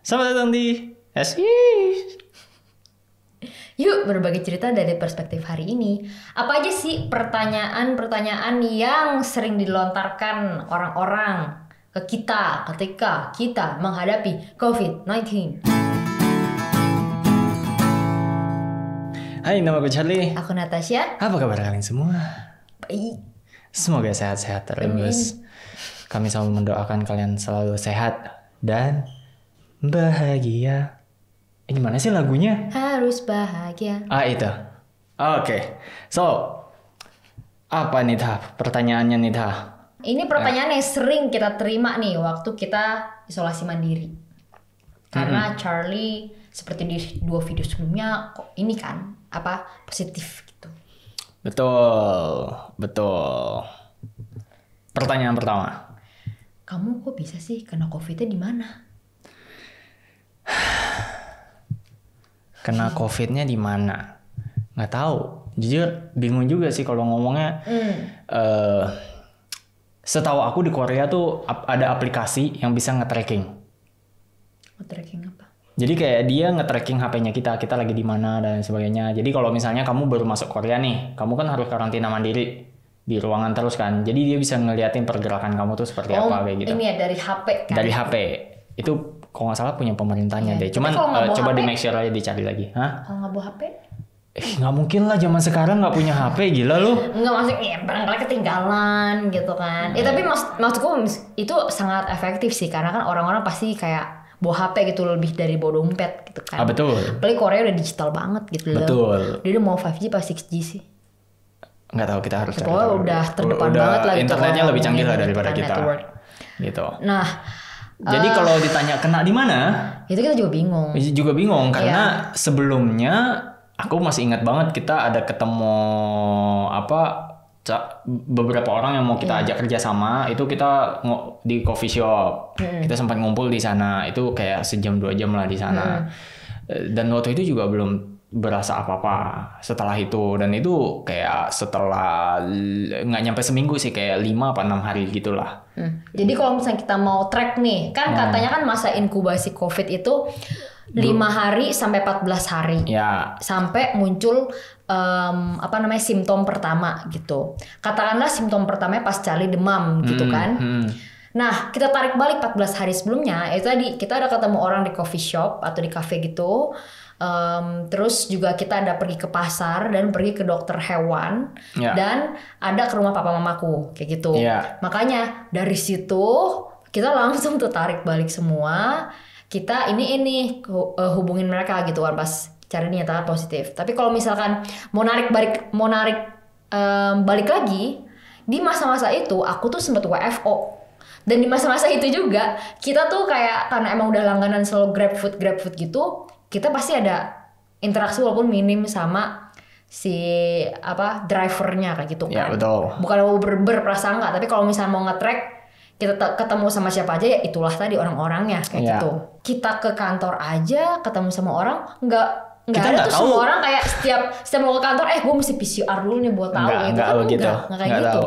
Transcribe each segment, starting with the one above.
Selamat datang di SI. Yuk berbagi cerita dari perspektif hari ini. Apa aja sih pertanyaan-pertanyaan yang sering dilontarkan orang-orang ke kita ketika kita menghadapi COVID-19? Hai, nama gue Charlie. Aku Natasha. Apa kabar kalian semua? Baik. Semoga sehat-sehat terus. Kami selalu mendoakan kalian selalu sehat dan bahagia. Gimana sih lagunya? Harus bahagia. Itu. Oke. So, apa nih Tah? Pertanyaannya nih Tah? Ini pertanyaan yang sering kita terima nih waktu kita isolasi mandiri. Karena Charlie seperti di 2 video sebelumnya kok ini kan positif gitu. Betul. Pertanyaan pertama. Kamu kok bisa sih kena COVID-nya di mana? Kena COVID-nya di mana? Nggak tahu. Jujur bingung juga sih kalau ngomongnya. Setahu aku di Korea tuh ada aplikasi yang bisa nge-tracking. Nge-tracking apa? Jadi kayak dia nge-tracking HP-nya kita lagi di mana dan sebagainya. Jadi kalau misalnya kamu baru masuk Korea nih, kamu kan harus karantina mandiri di ruangan terus kan. Jadi dia bisa ngeliatin pergerakan kamu tuh seperti apa kayak gitu. Ini ya dari HP kan? Dari HP. Itu kalau nggak salah punya pemerintahnya deh. Cuman coba di make sure aja dicari lagi. Hah? Kalau nggak bawa HP? Nggak mungkin lah zaman sekarang nggak punya HP, gila lu. Nggak, maksudnya barangkali ketinggalan gitu kan. Tapi maksudku itu sangat efektif sih. Karena kan orang-orang pasti kayak bawa HP gitu lebih dari bawa dompet gitu kan. Betul. Apalagi Korea udah digital banget gitu loh. Betul. Dia udah mau 5G apa 6G sih? Nggak tahu, kita harus cari tahu. Udah terdepan banget lah gitu. Internetnya lebih canggih lah daripada kita. Network. Gitu. Nah, jadi kalau ditanya kena di mana? itu kita juga bingung. Karena sebelumnya aku masih ingat banget kita ada ketemu beberapa orang yang mau kita ajak kerja sama. Itu kita di coffee shop. Kita sempat ngumpul di sana. Itu kayak sejam 2 jam lah di sana. Dan waktu itu juga belum berasa apa-apa setelah itu. Dan itu kayak setelah nggak nyampe seminggu sih, kayak 5 apa 6 hari gitulah. Jadi kalau misalnya kita mau track nih, kan katanya kan masa inkubasi COVID itu 5 hari sampai 14 hari. Ya. Sampai muncul simptom pertama gitu. Katakanlah simptom pertamanya pas Charlie demam gitu kan. Nah, kita tarik balik 14 hari sebelumnya, itu tadi kita ada ketemu orang di coffee shop atau di cafe gitu. Terus juga kita ada pergi ke pasar dan pergi ke dokter hewan dan ada ke rumah papa mamaku kayak gitu. Makanya dari situ kita langsung tarik balik semua. Kita ini hubungin mereka gitu kan pas cari dinyatakan positif. Tapi kalau misalkan mau narik balik lagi di masa-masa itu aku tuh sempat WFO. Dan di masa-masa itu juga kita tuh kayak karena emang udah langganan selalu GrabFood gitu, kita pasti ada interaksi walaupun minim sama si drivernya kayak gitu kan. Ya, betul. Bukan mau berprasangka, tapi kalau misalnya mau nge-track kita ketemu sama siapa aja, ya itulah tadi orang-orangnya kayak gitu. Kita ke kantor aja ketemu sama orang nggak ada tuh tahu. Semua orang kayak setiap mau ke kantor gue mesti PCR dulu nih buat tahu. Nggak kayak gitu.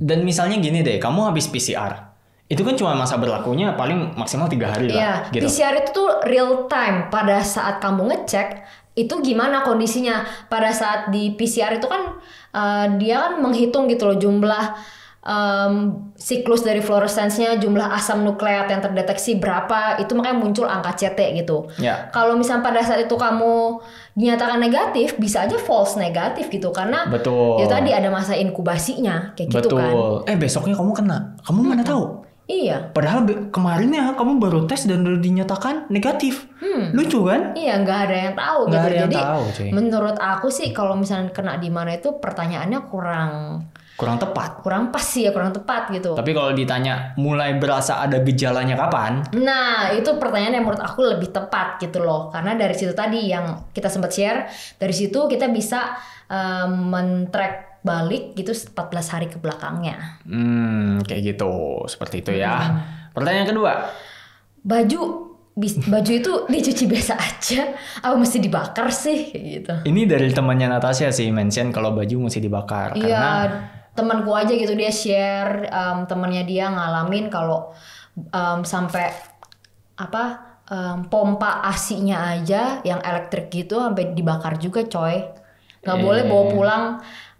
Dan misalnya gini deh, kamu habis PCR itu kan cuma masa berlakunya paling maksimal 3 hari lah gitu. PCR itu tuh real time. Pada saat kamu ngecek itu gimana kondisinya pada saat di PCR itu kan dia kan menghitung gitu loh jumlah siklus dari fluoresensnya, jumlah asam nukleat yang terdeteksi berapa, itu makanya muncul angka CT gitu. Kalau misalnya pada saat itu kamu dinyatakan negatif, bisa aja false negatif gitu karena itu tadi ada masa inkubasinya kayak gitu kan. Besoknya kamu kena, kamu mana tahu? Iya. Padahal kemarinnya kamu baru tes dan udah dinyatakan negatif. Lucu kan? Iya, nggak ada yang tahu gitu. Jadi menurut aku sih kalau misalnya kena di mana itu pertanyaannya kurang tepat. Kurang tepat gitu. Tapi kalau ditanya mulai berasa ada gejalanya kapan? Nah, itu pertanyaan yang menurut aku lebih tepat gitu loh. Karena dari situ tadi yang kita sempat share, dari situ kita bisa men-track balik gitu 14 hari ke belakangnya. Kayak gitu. Seperti itu ya. Pertanyaan kedua. Baju itu dicuci biasa aja apa mesti dibakar sih kayak gitu. Ini dari temannya Natasha sih mention kalau baju mesti dibakar. Iya, karena temanku aja gitu dia share temannya dia ngalamin kalau sampai pompa ASI-nya aja yang elektrik gitu sampai dibakar juga coy. Nggak boleh bawa pulang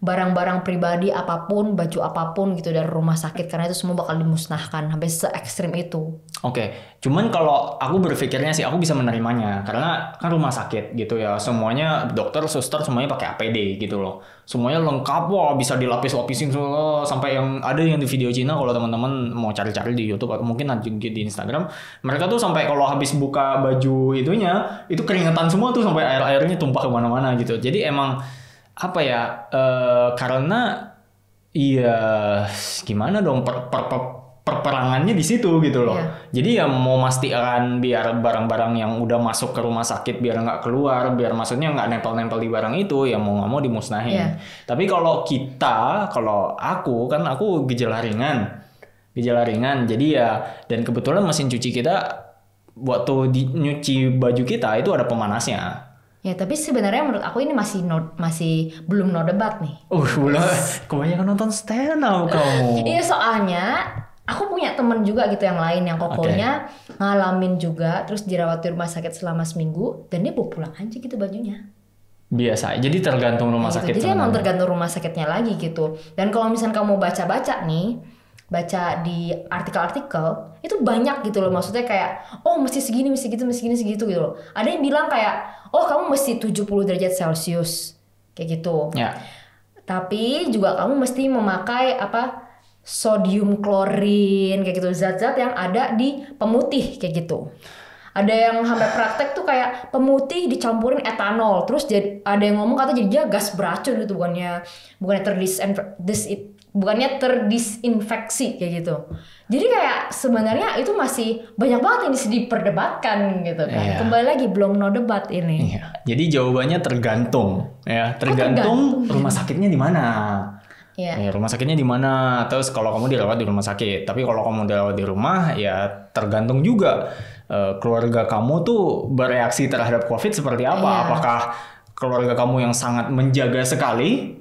barang-barang pribadi apapun, baju apapun gitu dari rumah sakit karena itu semua bakal dimusnahkan sampai se-ekstrim itu. Oke, cuman kalau aku berpikirnya sih aku bisa menerimanya karena kan rumah sakit gitu ya, semuanya dokter, suster semuanya pakai APD gitu loh, semuanya lengkap, wah bisa dilapis-lapisin semua sampai yang ada yang di video Cina kalau teman-teman mau cari-cari di YouTube atau mungkin nanti di Instagram, mereka tuh sampai kalau habis buka baju itunya itu keringetan semua tuh sampai air-airnya tumpah kemana-mana gitu. Jadi emang apa ya? Karena iya gimana dong perperangannya di situ gitu loh. Yeah. Jadi ya mau mastikan biar barang-barang yang udah masuk ke rumah sakit biar nggak keluar, biar maksudnya nggak nempel-nempel di barang itu, ya mau nggak mau dimusnahin. Yeah. Tapi kalau aku kan aku gejala ringan, jadi ya dan kebetulan mesin cuci kita waktu nyuci baju kita itu ada pemanasnya. Ya tapi sebenarnya menurut aku ini masih belum no debat nih. Belum. Kebanyakan nonton stand up kamu. Iya soalnya aku punya temen juga gitu yang lain yang kokonya ngalamin juga terus dirawat di rumah sakit selama seminggu dan dia bawa pulang aja gitu bajunya. Biasa. Jadi tergantung rumah sakit. Jadi emang tergantung rumah sakitnya lagi gitu. Dan kalau misalnya kamu baca-baca nih, baca di artikel-artikel itu banyak gitu loh, maksudnya kayak mesti segini segitu gitu loh. Ada yang bilang kayak kamu mesti 70 derajat Celcius kayak gitu. Ya. Tapi juga kamu mesti memakai sodium klorin kayak gitu, zat-zat yang ada di pemutih kayak gitu. Ada yang sampai praktek tuh kayak pemutih dicampurin etanol, terus ada yang ngomong kata jadinya gas beracun gitu, bukannya terdisinfeksi kayak gitu. Jadi kayak sebenarnya itu masih banyak banget yang bisa diperdebatkan gitu kan. Yeah. Kembali lagi belum no debat ini. Yeah. Jadi jawabannya tergantung ya, tergantung rumah sakitnya di mana. Yeah. Ya, rumah sakitnya di mana. Terus kalau kamu dirawat di rumah sakit, tapi kalau kamu dirawat di rumah ya tergantung juga keluarga kamu tuh bereaksi terhadap COVID seperti apa. Yeah. Apakah keluarga kamu yang sangat menjaga sekali,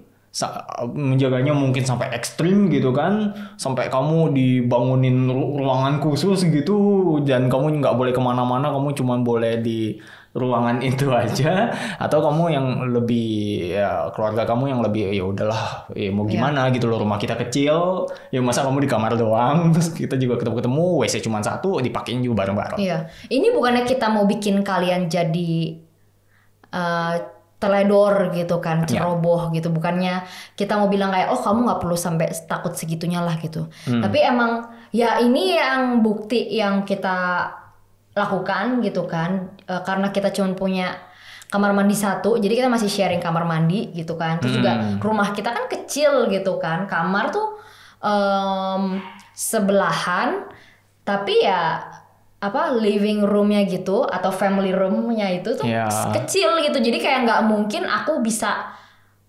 menjaganya mungkin sampai ekstrim gitu kan, sampai kamu dibangunin ruangan khusus gitu dan kamu nggak boleh kemana-mana, kamu cuma boleh di ruangan itu aja, atau kamu yang lebih keluarga kamu yang lebih ya udahlah mau gimana gitu loh, rumah kita kecil ya masa kamu di kamar doang, terus kita juga ketemu WC cuma satu dipakein juga bareng-bareng. Iya, ini bukannya kita mau bikin kalian jadi teledor gitu kan, ceroboh gitu, bukannya kita mau bilang kayak kamu nggak perlu sampai takut segitunya lah gitu. Tapi emang ya ini yang bukti yang kita lakukan gitu kan, karena kita cuma punya kamar mandi satu, jadi kita masih sharing kamar mandi gitu kan. Terus juga rumah kita kan kecil gitu kan, kamar tuh sebelahan, tapi ya living roomnya gitu atau family roomnya itu tuh kecil gitu, jadi kayak nggak mungkin aku bisa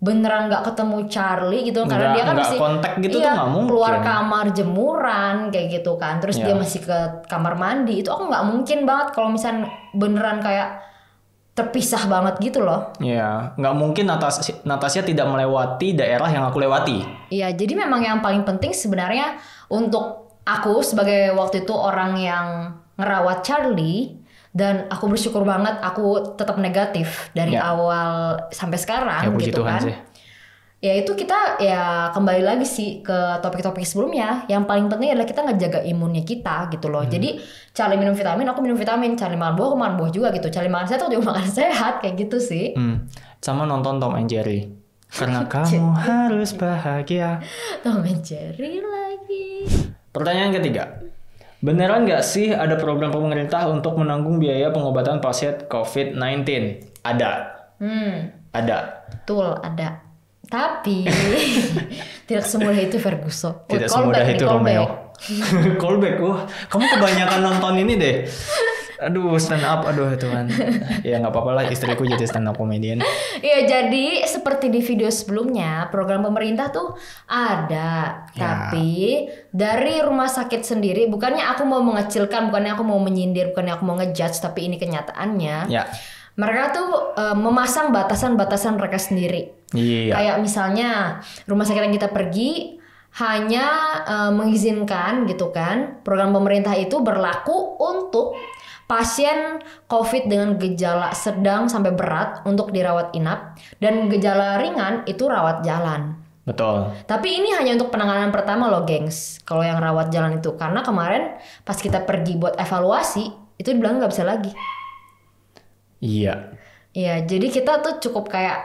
beneran nggak ketemu Charlie gitu karena dia kan masih kontak gitu tuh nggak mungkin, keluar kamar jemuran kayak gitu kan, terus dia masih ke kamar mandi, itu aku nggak mungkin banget kalau misalnya beneran kayak terpisah banget gitu loh. Iya, nggak mungkin Natasha tidak melewati daerah yang aku lewati. Iya, jadi memang yang paling penting sebenarnya untuk aku sebagai waktu itu orang yang ngerawat Charlie, dan aku bersyukur banget aku tetap negatif dari awal sampai sekarang gitu kan. Ya itu kita ya kembali lagi sih ke topik-topik sebelumnya, yang paling penting adalah kita ngejaga imunnya kita gitu loh. Jadi Charlie minum vitamin, aku minum vitamin, Charlie makan buah, aku makan buah juga gitu. Charlie makan sehat, aku juga makan sehat kayak gitu sih. Sama nonton Tom and Jerry. Karena kamu harus bahagia. Tom and Jerry lagi. Pertanyaan ketiga. Beneran nggak sih ada program pemerintah untuk menanggung biaya pengobatan pasien COVID-19? Ada. Ada. Betul, ada. Tapi tidak semudah itu Ferguson. Tidak semudah itu Romeo. Callback. Kamu kebanyakan nonton ini deh. Aduh, stand up, aduh Tuhan. Ya nggak apa-apa lah, istriku jadi stand up comedian. Ya jadi seperti di video sebelumnya, program pemerintah tuh ada. Tapi dari rumah sakit sendiri, bukannya aku mau mengecilkan, bukannya aku mau menyindir, bukannya aku mau ngejudge, tapi ini kenyataannya. Mereka tuh memasang batasan-batasan mereka sendiri. Kayak misalnya rumah sakit yang kita pergi hanya mengizinkan gitu kan, program pemerintah itu berlaku untuk pasien COVID dengan gejala sedang sampai berat untuk dirawat inap, dan gejala ringan itu rawat jalan. Betul. Tapi ini hanya untuk penanganan pertama loh, gengs. Kalau yang rawat jalan itu, karena kemarin pas kita pergi buat evaluasi itu dibilang nggak bisa lagi. Iya. Iya, jadi kita tuh cukup kayak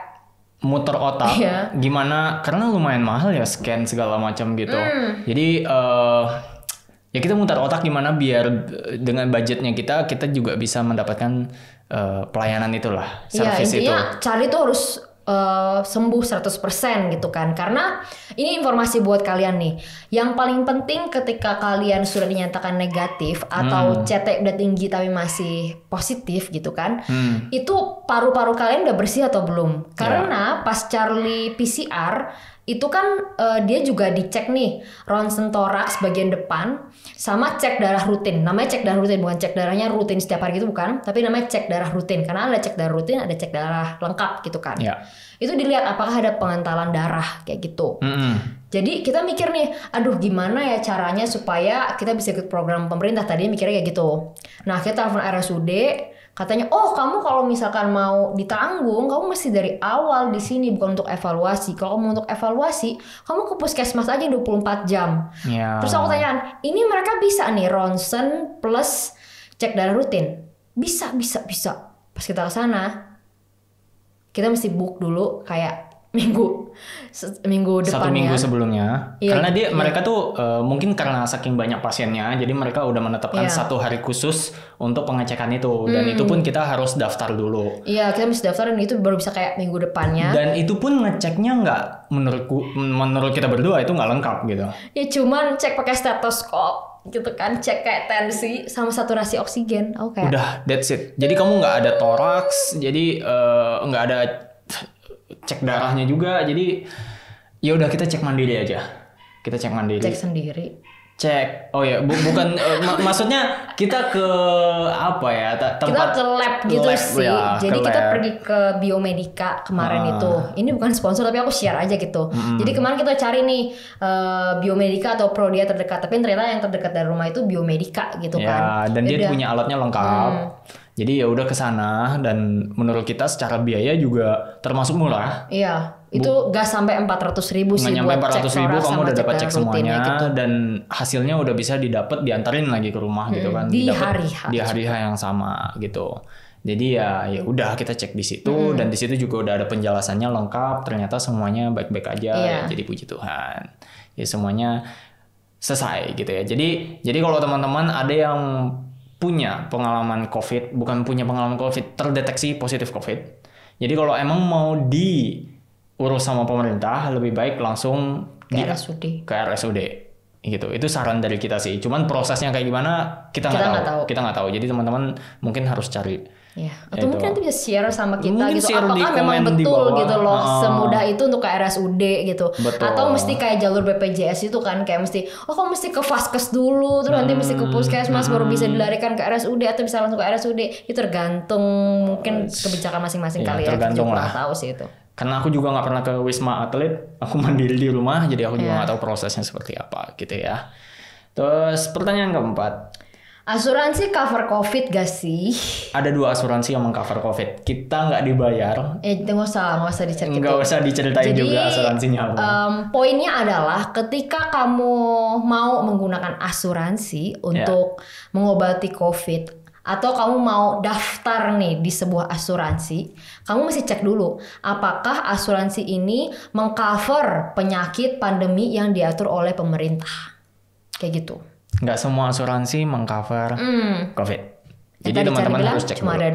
muter otak, gimana, karena lumayan mahal ya scan segala macam gitu. Jadi ya kita muter otak gimana biar dengan budgetnya kita juga bisa mendapatkan pelayanan itulah, service itu. Intinya Charlie tuh harus sembuh 100% gitu kan. Karena ini informasi buat kalian nih. Yang paling penting ketika kalian sudah dinyatakan negatif atau CT udah tinggi tapi masih positif gitu kan. Itu paru-paru kalian udah bersih atau belum? Karena pas Charlie PCR itu kan dia juga dicek nih ronsen toraks bagian depan sama cek darah rutin. Namanya cek darah rutin, bukan cek darahnya rutin setiap hari gitu bukan, tapi namanya cek darah rutin. Karena ada cek darah rutin, ada cek darah lengkap gitu kan. Itu dilihat apakah ada pengentalan darah kayak gitu. Jadi kita mikir nih, aduh gimana ya caranya supaya kita bisa ikut program pemerintah. Tadi mikirnya kayak gitu. Nah kita telepon RSUD, katanya, oh kamu kalau misalkan mau ditanggung, kamu mesti dari awal di sini, bukan untuk evaluasi. Kalau kamu untuk evaluasi, kamu ke puskesmas aja 24 jam. Terus aku tanya, ini mereka bisa nih ronsen plus cek darah rutin? Bisa. Pas kita ke sana, kita mesti book dulu kayak minggu depannya. 1 minggu sebelumnya. Karena mereka tuh mungkin karena saking banyak pasiennya, jadi mereka udah menetapkan 1 hari khusus untuk pengecekan itu. Dan itu pun kita harus daftar dulu. Iya, kita mesti daftar dan itu baru bisa kayak minggu depannya. Dan itu pun ngeceknya nggak, menurut kita berdua itu nggak lengkap gitu. Ya cuman cek pakai stetoskop gitu kan, cek kayak tensi sama saturasi oksigen. Udah, that's it. Jadi kamu nggak ada toraks, jadi nggak ada cek darahnya juga, jadi ya udah kita cek mandiri aja. Kita cek mandiri. Cek sendiri. Cek, oh ya, bukan maksudnya kita ke apa ya tempat, kita ke lab gitu lab, sih. Ya, jadi kita pergi ke Biomedica kemarin itu. Ini bukan sponsor tapi aku share aja gitu. Jadi kemarin kita cari nih Biomedica atau Prodia terdekat, tapi ternyata yang terdekat dari rumah itu Biomedica gitu kan. Dan dia punya alatnya lengkap. Jadi ya udah ke sana, dan menurut kita secara biaya juga termasuk murah. Iya, itu gak sampai 400.000 sih buat cek 400.000 kamu udah dapat cek semuanya gitu. Dan hasilnya udah bisa didapat, diantarin lagi ke rumah gitu kan. Di hari H yang sama gitu. Jadi ya udah kita cek di situ, dan di situ juga udah ada penjelasannya lengkap. Ternyata semuanya baik-baik aja. Jadi puji Tuhan. Ya semuanya selesai gitu ya. Jadi kalau teman-teman ada yang punya pengalaman COVID, bukan punya pengalaman COVID, terdeteksi positif COVID. Jadi kalau emang mau diurus sama pemerintah, lebih baik langsung ke RSUD. Ke RSUD gitu. Itu saran dari kita sih. Cuman prosesnya kayak gimana kita nggak tahu. Kita nggak tahu. Jadi teman-teman mungkin harus cari. Ya, atau mungkin nanti bisa share sama kita mungkin gitu, apakah memang betul gitu loh semudah itu untuk ke RSUD gitu. Atau mesti kayak jalur BPJS itu kan, kayak mesti kamu mesti ke Vaskes dulu, terus nanti mesti ke puskesmas baru bisa dilarikan ke RSUD, atau bisa langsung ke RSUD. Itu tergantung mungkin kebijakan masing-masing kali ya. Tergantung lah. Tahu sih itu. Karena aku juga nggak pernah ke Wisma Atlet, aku mandiri di rumah, jadi aku juga nggak tahu prosesnya seperti apa gitu ya. Terus pertanyaan keempat. Asuransi cover COVID gak sih? Ada 2 asuransi yang mengcover COVID. Kita nggak dibayar. Nggak usah diceritain. Nggak usah diceritain. Jadi, juga asuransinya apa. Poinnya adalah ketika kamu mau menggunakan asuransi untuk mengobati COVID, atau kamu mau daftar nih di sebuah asuransi, kamu mesti cek dulu apakah asuransi ini mengcover penyakit pandemi yang diatur oleh pemerintah. Kayak gitu. Nggak semua asuransi mengcover COVID. Jadi teman-teman harus cek cuma dulu. Ada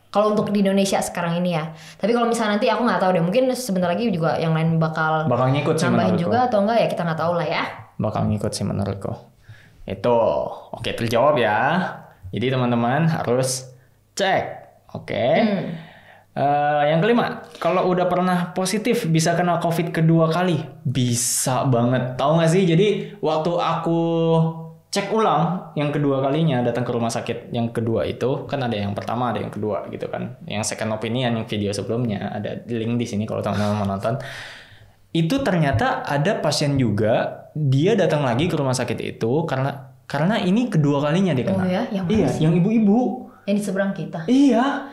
2. Kalau untuk di Indonesia sekarang ini ya. Tapi kalau misalnya nanti aku nggak tahu deh. Mungkin sebentar lagi juga yang lain bakal ngikut sih menurutku. juga atau enggak ya, kita nggak tahu lah ya. Bakal ngikut sih menurutku. Itu oke, terjawab ya. Jadi teman-teman harus cek. Oke. Yang kelima, kalau udah pernah positif bisa kena COVID kedua kali? Bisa banget. Tahu nggak sih? Jadi waktu aku cek ulang yang kedua kalinya, datang ke rumah sakit yang kedua itu, kan ada yang pertama, ada yang kedua gitu kan. Yang second opinion, yang video sebelumnya, ada link di sini kalau teman-teman mau nonton. Itu ternyata ada pasien juga, dia datang lagi ke rumah sakit itu karena Karena ini kedua kalinya dia kena. Oh ya, yang mana iya, sih? yang ibu-ibu. Yang di seberang kita. Iya.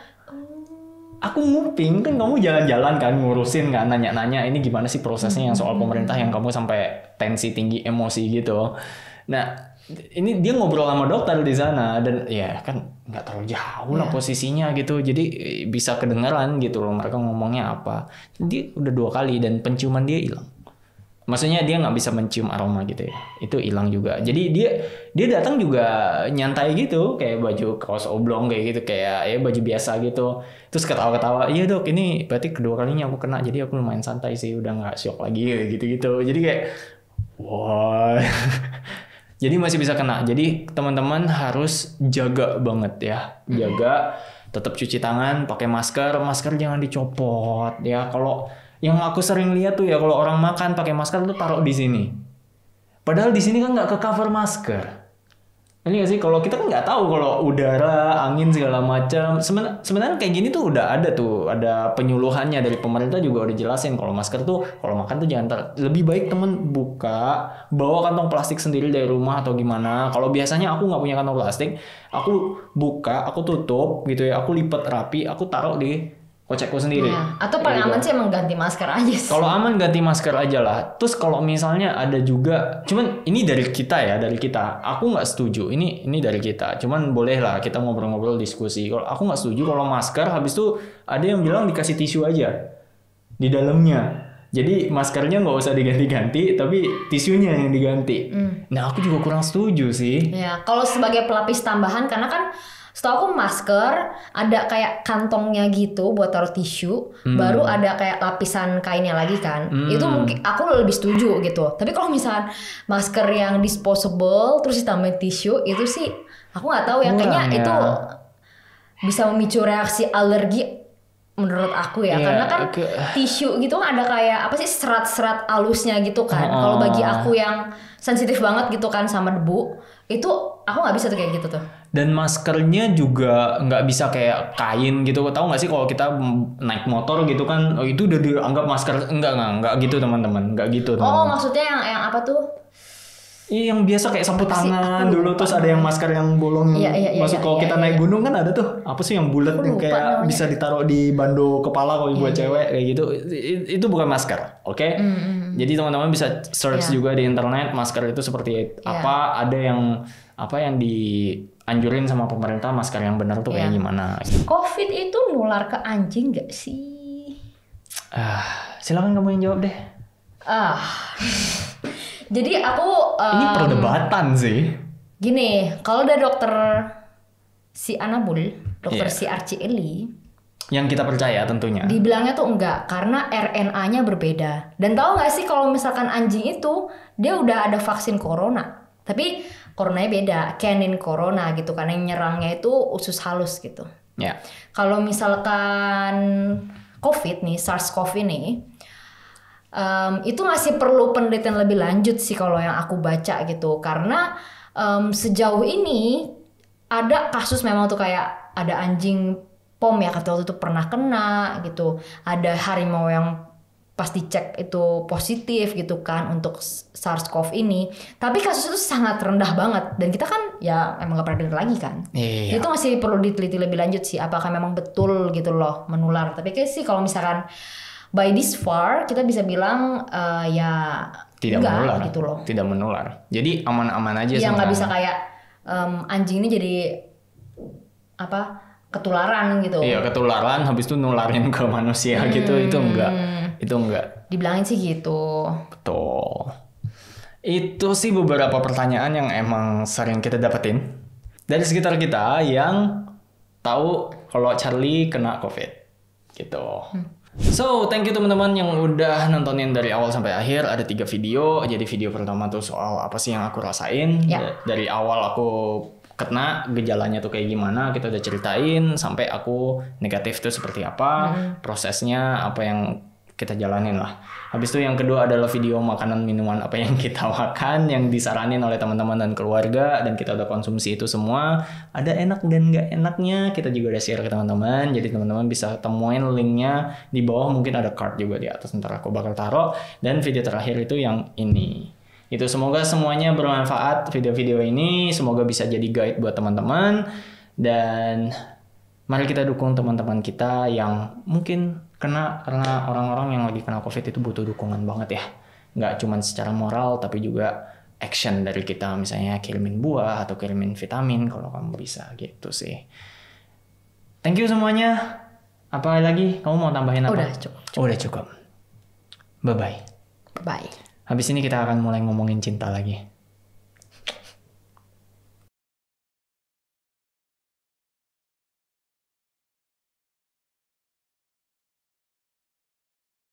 Aku nguping kan kamu jalan-jalan kan ngurusin kan nanya-nanya ini gimana sih prosesnya yang soal pemerintah yang kamu sampai tensi tinggi emosi gitu. Nah ini dia ngobrol sama dokter di sana dan ya kan nggak terlalu jauh lah posisinya gitu jadi bisa kedengeran gitu loh mereka ngomongnya apa. Jadi udah 2 kali dan penciuman dia hilang. Maksudnya dia nggak bisa mencium aroma gitu ya, itu hilang juga. Jadi dia datang juga nyantai gitu, kayak baju kaos oblong kayak gitu, kayak ya baju biasa gitu. Terus ketawa-ketawa, iya dok, ini berarti kedua kalinya aku kena, jadi aku lumayan santai sih, udah nggak shock lagi gitu-gitu. Jadi kayak, wah, jadi masih bisa kena. Jadi teman-teman harus jaga banget ya, jaga, tetap cuci tangan, pakai masker jangan dicopot ya. Kalau yang aku sering lihat tuh ya kalau orang makan pakai masker tuh taruh di sini. Padahal di sini kan nggak ke cover masker. Ini nggak sih kalau kita kan nggak tahu kalau udara, angin segala macam. Sebenarnya kayak gini tuh udah ada penyuluhannya dari pemerintah juga udah jelasin kalau masker tuh kalau makan tuh jangan lebih baik temen buka, bawa kantong plastik sendiri dari rumah atau gimana. Kalau biasanya aku nggak punya kantong plastik, aku buka, aku tutup gitu ya, aku lipat rapi, aku taruh di kocekku sendiri. Ya, atau paling aman sih emang ganti masker aja sih. Kalau aman ganti masker aja lah. Terus kalau misalnya ada juga, cuman ini dari kita ya, dari kita. Aku nggak setuju. Ini dari kita. Cuman boleh lah kita ngobrol-ngobrol diskusi. Kalau aku nggak setuju kalau masker habis itu ada yang bilang dikasih tisu aja di dalamnya. Jadi maskernya nggak usah diganti-ganti, tapi tisunya yang diganti. Nah aku juga kurang setuju sih. Ya, kalau sebagai pelapis tambahan karena kan setahu aku masker ada kayak kantongnya gitu buat taruh tisu, baru ada kayak lapisan kainnya lagi kan. Itu mungkin aku lebih setuju gitu. Tapi kalau misalkan masker yang disposable terus ditambah tisu itu sih aku nggak tahu ya, kayaknya ya. itu bisa memicu reaksi alergi menurut aku ya, karena kan tisu gitu ada kayak apa sih serat-serat alusnya gitu kan. Kalau bagi aku yang sensitif banget gitu kan sama debu, itu aku nggak bisa tuh kayak gitu tuh. Dan maskernya juga nggak bisa kayak kain gitu. Tahu nggak sih kalau kita naik motor gitu kan, oh itu udah dianggap masker. Enggak gitu teman-teman, nggak gitu. Oh maksudnya yang apa tuh? Iya yang biasa kayak sapu tangan dulu terus ada yang masker yang bolong masuk kalau kita naik gunung kan ada tuh apa sih yang bulat yang kayak namanya. Bisa ditaruh di bando kepala kalau buat cewek kayak gitu itu bukan masker, oke? Jadi teman-teman bisa search juga di internet masker itu seperti apa, ada yang dianjurin sama pemerintah masker yang benar tuh kayak gimana. COVID itu nular ke anjing nggak sih? Silakan kamu yang jawab deh. Jadi aku ini perdebatan sih. Gini, kalau ada dokter si Anabul, dokter si Archie Eli, yang kita percaya tentunya. Dibilangnya tuh enggak, karena RNA-nya berbeda. Dan tahu nggak sih kalau misalkan anjing itu dia udah ada vaksin corona, tapi coronanya beda, canin corona gitu kan, yang nyerangnya itu usus halus gitu. Ya. Kalau misalkan COVID nih, SARS-CoV ini. Itu masih perlu penelitian lebih lanjut sih kalau yang aku baca gitu, karena sejauh ini ada kasus memang tuh kayak ada anjing POM ya kata waktu itu pernah kena gitu, ada harimau yang pas dicek itu positif gitu kan untuk SARS-CoV ini, tapi kasus itu sangat rendah banget dan kita kan ya emang gak pernah dengar lagi kan. Itu masih perlu diteliti lebih lanjut sih apakah memang betul gitu loh menular, tapi kayak sih kalau misalkan by this far kita bisa bilang ya tidak enggak, menular gitu loh. Tidak menular. Jadi aman-aman aja. Yang nggak bisa kayak anjing ini jadi apa ketularan gitu. Iya ketularan habis itu nularin ke manusia gitu itu enggak. Dibilangin sih gitu. Betul. Itu sih beberapa pertanyaan yang emang sering kita dapetin dari sekitar kita yang tahu kalau Charlie kena COVID gitu. So, thank you teman-teman yang udah nontonin dari awal sampai akhir. Ada 3 video. Jadi video pertama tuh soal apa sih yang aku rasain. Dari awal aku kena, gejalanya tuh kayak gimana, kita udah ceritain. Sampai aku negatif tuh seperti apa, prosesnya, apa yang kita jalanin lah. Habis itu yang kedua adalah video makanan minuman apa yang kita makan, yang disaranin oleh teman-teman dan keluarga, dan kita udah konsumsi itu semua. Ada enak dan nggak enaknya, kita juga udah share ke teman-teman. Jadi teman-teman bisa temuin linknya di bawah, mungkin ada card juga di atas, ntar aku bakal taruh. Dan video terakhir itu yang ini. Itu semoga semuanya bermanfaat video-video ini, semoga bisa jadi guide buat teman-teman, dan mari kita dukung teman-teman kita yang mungkin karena orang-orang yang lagi kena COVID itu butuh dukungan banget ya. Nggak cuma secara moral tapi juga action dari kita, misalnya kirimin buah atau kirimin vitamin kalau kamu bisa gitu sih. Thank you semuanya. Apa lagi? Kamu mau tambahin apa? Udah cukup. Udah cukup. Bye-bye. Bye. Habis ini kita akan mulai ngomongin cinta lagi.